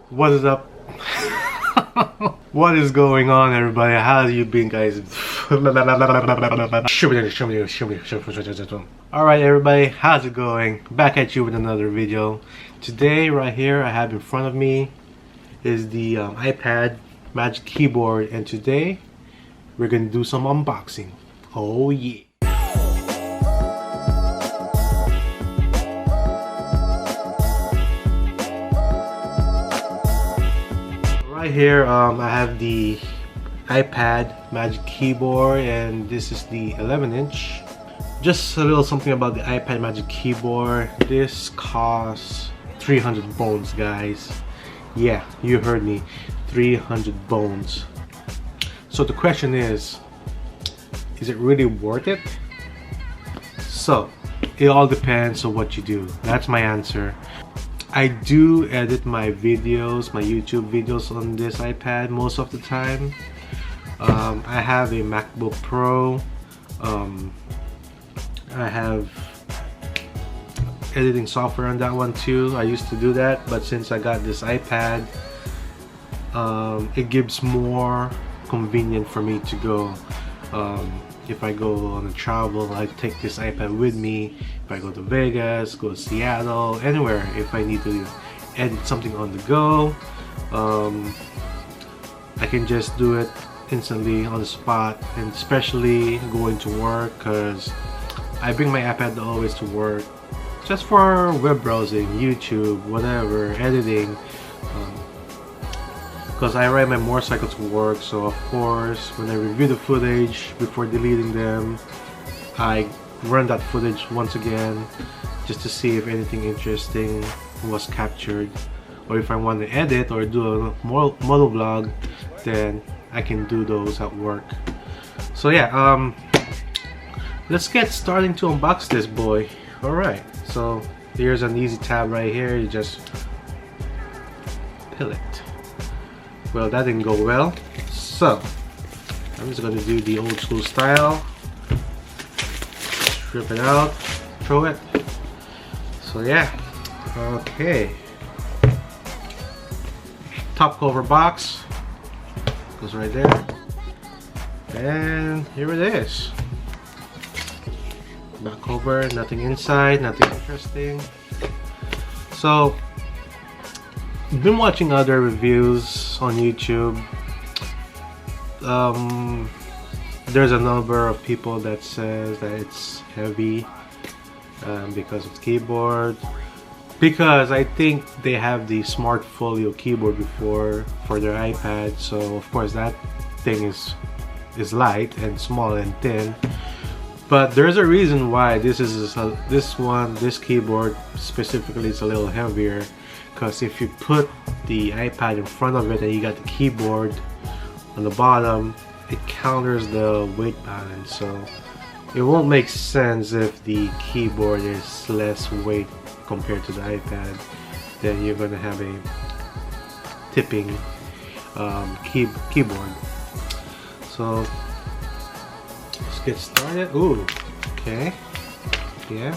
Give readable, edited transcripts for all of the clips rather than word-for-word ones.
What is up? What is going on, everybody? How have you been, guys? Alright, everybody, how's it going? Back at you with another video. Today, right here, I have in front of me is the iPad Magic Keyboard, and today we're gonna do some unboxing. Oh yeah! Right here, I have the iPad Magic Keyboard, and this is the 11-inch. Just a little something about the iPad Magic Keyboard. This costs 300 bones, guys. Yeah, you heard me, 300 bones. So the question is it really worth it? So it all depends on what you do. That's my answer. I do edit my videos, my YouTube videos on this iPad most of the time. I have a MacBook Pro. I have editing software on that one too. I used to do that, but since I got this iPad, it gives more convenient for me to go. If I go on a travel, I take this iPad with me. If I go to Vegas, go to Seattle, anywhere, if I need to edit something on the go, I can just do it instantly on the spot, and especially going to work, because I bring my iPad always to work just for web browsing, YouTube, whatever, editing, because I ride my motorcycle to work. So of course, when I review the footage before deleting them, I run that footage once again just to see if anything interesting was captured, or if I want to edit or do a moto vlog, then I can do those at work. So yeah, let's get starting to unbox this boy. Alright, so here's an easy tab right here. You just peel it. Well, that didn't go well, so I'm just gonna do the old school style. Strip it out, throw it. So yeah, okay. Top cover box goes right there, and here it is. Back cover, nothing inside, nothing interesting. So I've been watching other reviews on YouTube. There's a number of people that says that it's heavy because of the keyboard, because I think they have the Smart Folio keyboard before for their iPad, so of course that thing is light and small and thin. But there's a reason why this keyboard specifically is a little heavier, because if you put the iPad in front of it and you got the keyboard on the bottom, it counters the weight balance, so it won't make sense if the keyboard is less weight compared to the iPad. Then you're gonna have a tipping keyboard. So let's get started. Ooh, okay, yeah.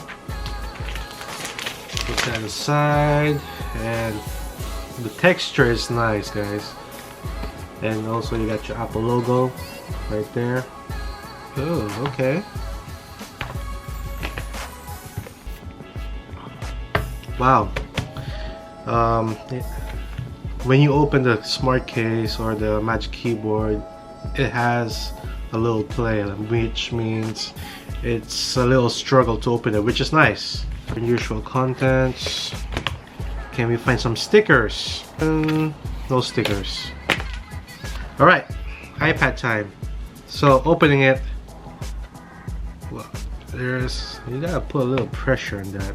Put that aside, and the texture is nice, guys. And also you got your Apple logo right there. Oh, okay. Wow. When you open the smart case or the Magic Keyboard, it has a little play, which means it's a little struggle to open it, which is nice. Unusual contents. Can we find some stickers? No stickers. Alright, iPad time. So opening it, well, you gotta put a little pressure on that.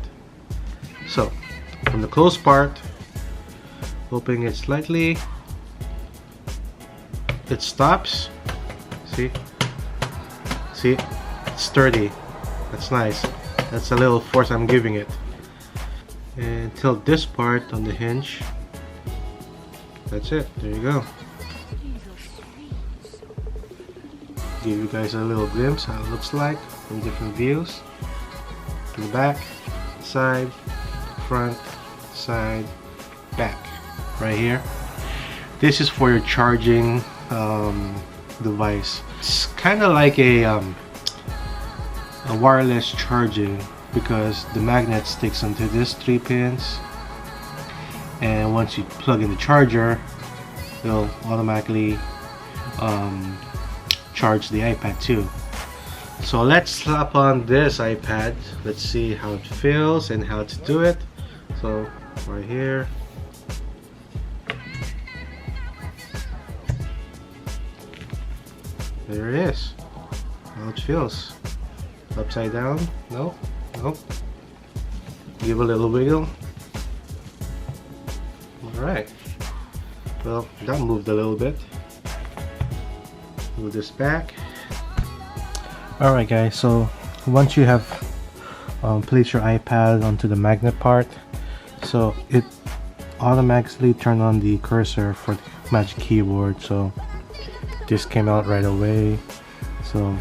So from the closed part, opening it slightly, it stops. See, it's sturdy. That's nice. That's a little force I'm giving it. And tilt this part on the hinge. That's it. There you go. Give you guys a little glimpse how it looks like from different views. In the back, side, front, side, back. right here. This is for your charging device. It's kind of like a wireless charging because the magnet sticks onto these 3 pins, and once you plug in the charger, it'll automatically charge the iPad too. So let's slap on this iPad. Let's see how it feels and how to do it. So right here. There it is. How it feels. Upside down? No? Nope. Give a little wiggle. Alright. Well, that moved a little bit. Move this back. Alright guys, so once you have placed your iPad onto the magnet part, so it automatically turned on the cursor for the Magic Keyboard. So this came out right away. So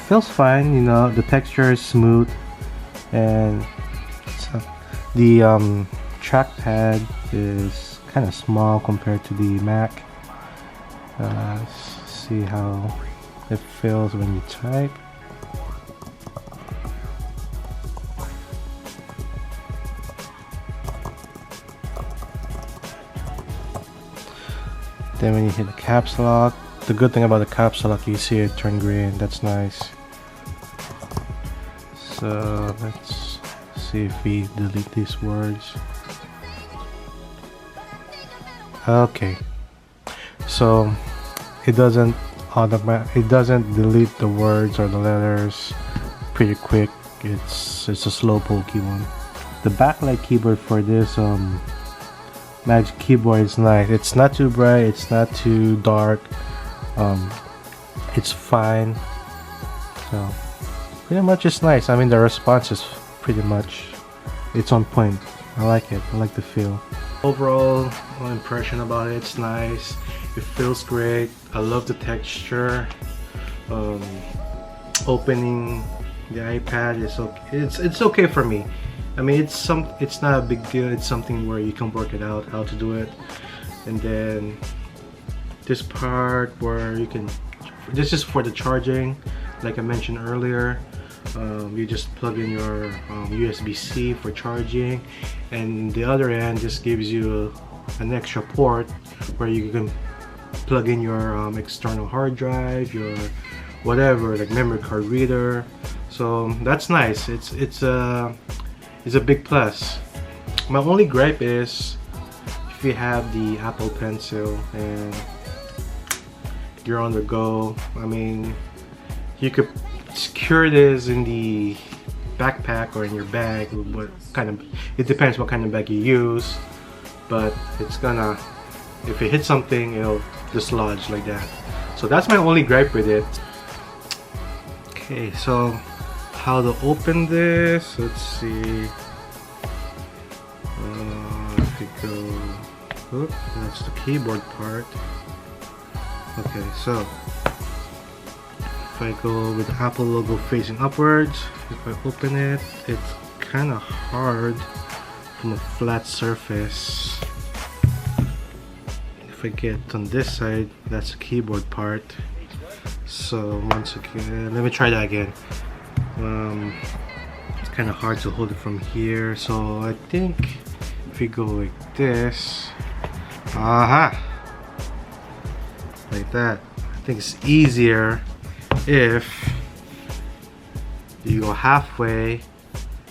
feels fine, you know, the texture is smooth, and the trackpad is kind of small compared to the Mac. Let's see how it feels when you type. Then when you hit the caps lock, the good thing about the caps lock, you see it turn green. That's nice. So let's see if we delete these words. Okay, so it doesn't delete the words or the letters pretty quick. It's a slow pokey one. The backlight keyboard for this Magic Keyboard is nice. It's not too bright, it's not too dark, it's fine. So pretty much it's nice. I mean, the response is pretty much, it's on point. I like it. I like the feel. Overall impression about it, it's nice. It feels great. I love the texture. Opening the iPad is okay. It's okay for me. I mean, it's not a big deal. It's something where you can work it out how to do it. And then this part where you can, this is for the charging, like I mentioned earlier. You just plug in your USB-C for charging, and the other end just gives you an extra port where you can plug in your external hard drive, your whatever, like memory card reader. So that's nice. It's a big plus. My only gripe is if you have the Apple Pencil and you're on the go. I mean, you could secure this in the backpack or in your bag. What kind of, it depends what kind of bag you use, but it's gonna, if it hits something, it'll dislodge like that. So that's my only gripe with it. Okay, so how to open this? Let's see. If we go, that's the keyboard part. Okay, so if I go with the Apple logo facing upwards, if I open it, it's kind of hard from a flat surface. If I get on this side, that's the keyboard part. So once again, let me try that again. It's kind of hard to hold it from here, so I think if we go like this, like that. I think it's easier if you go halfway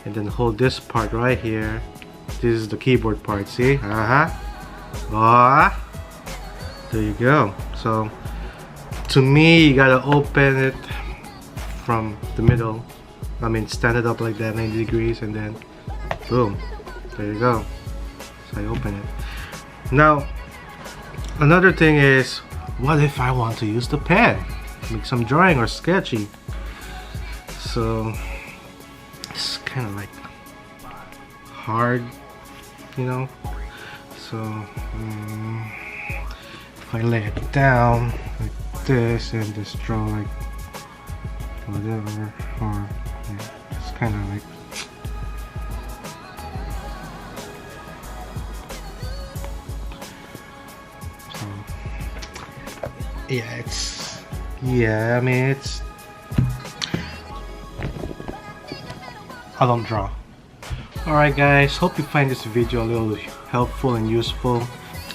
and then hold this part right here. This is the keyboard part, see? There you go. So to me, you gotta open it from the middle. I mean, stand it up like that, 90 degrees, and then boom, there you go. So I open it. Now another thing is, what if I want to use the pen, make some drawing or sketching? So it's kind of like hard, you know. So if I lay it down like this and just draw like whatever, or yeah, it's kind of like, yeah, I mean, I don't draw. Alright guys, hope you find this video a little helpful and useful.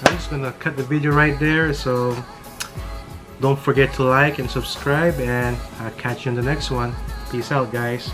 I'm just gonna cut the video right there, so don't forget to like and subscribe, and I'll catch you in the next one. Peace out guys.